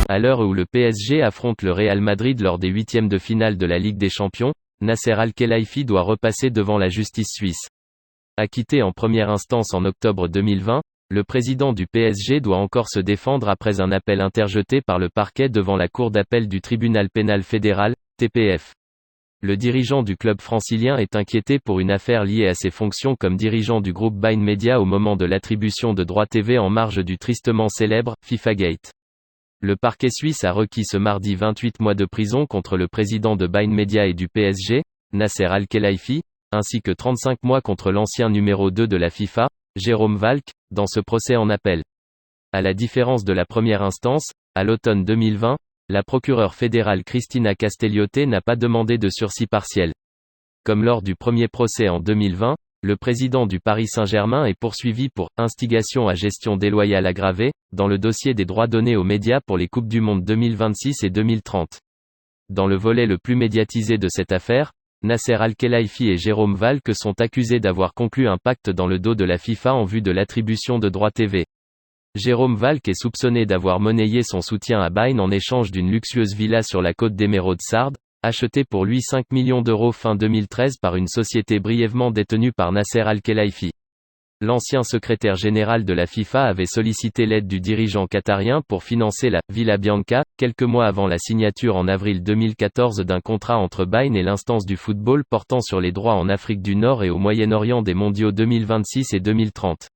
À l'heure où le PSG affronte le Real Madrid lors des huitièmes de finale de la Ligue des Champions, Nasser Al-Khelaifi doit repasser devant la justice suisse. Acquitté en première instance en octobre 2020, le président du PSG doit encore se défendre après un appel interjeté par le parquet devant la cour d'appel du tribunal pénal fédéral, TPF. Le dirigeant du club francilien est inquiété pour une affaire liée à ses fonctions comme dirigeant du groupe Bein Media au moment de l'attribution de droits TV en marge du tristement célèbre FIFAgate. Le parquet suisse a requis ce mardi 28 mois de prison contre le président de Bein Media et du PSG, Nasser Al-Khelaifi, ainsi que 35 mois contre l'ancien numéro 2 de la FIFA, Jérôme Valcke, dans ce procès en appel. À la différence de la première instance, à l'automne 2020, la procureure fédérale Cristina Castellotte n'a pas demandé de sursis partiel. Comme lors du premier procès en 2020, le président du Paris Saint-Germain est poursuivi pour « instigation à gestion déloyale aggravée » dans le dossier des droits donnés aux médias pour les Coupes du Monde 2026 et 2030. Dans le volet le plus médiatisé de cette affaire, Nasser Al-Khelaifi et Jérôme Valcke sont accusés d'avoir conclu un pacte dans le dos de la FIFA en vue de l'attribution de droits TV. Jérôme Valcke est soupçonné d'avoir monnayé son soutien à Bein en échange d'une luxueuse villa sur la côte d'Emeraude Sarde, achetée pour lui 5 millions d'euros fin 2013 par une société brièvement détenue par Nasser Al-Khelaifi. L'ancien secrétaire général de la FIFA avait sollicité l'aide du dirigeant qatarien pour financer la Villa Bianca, quelques mois avant la signature en avril 2014 d'un contrat entre Bein et l'instance du football portant sur les droits en Afrique du Nord et au Moyen-Orient des mondiaux 2026 et 2030.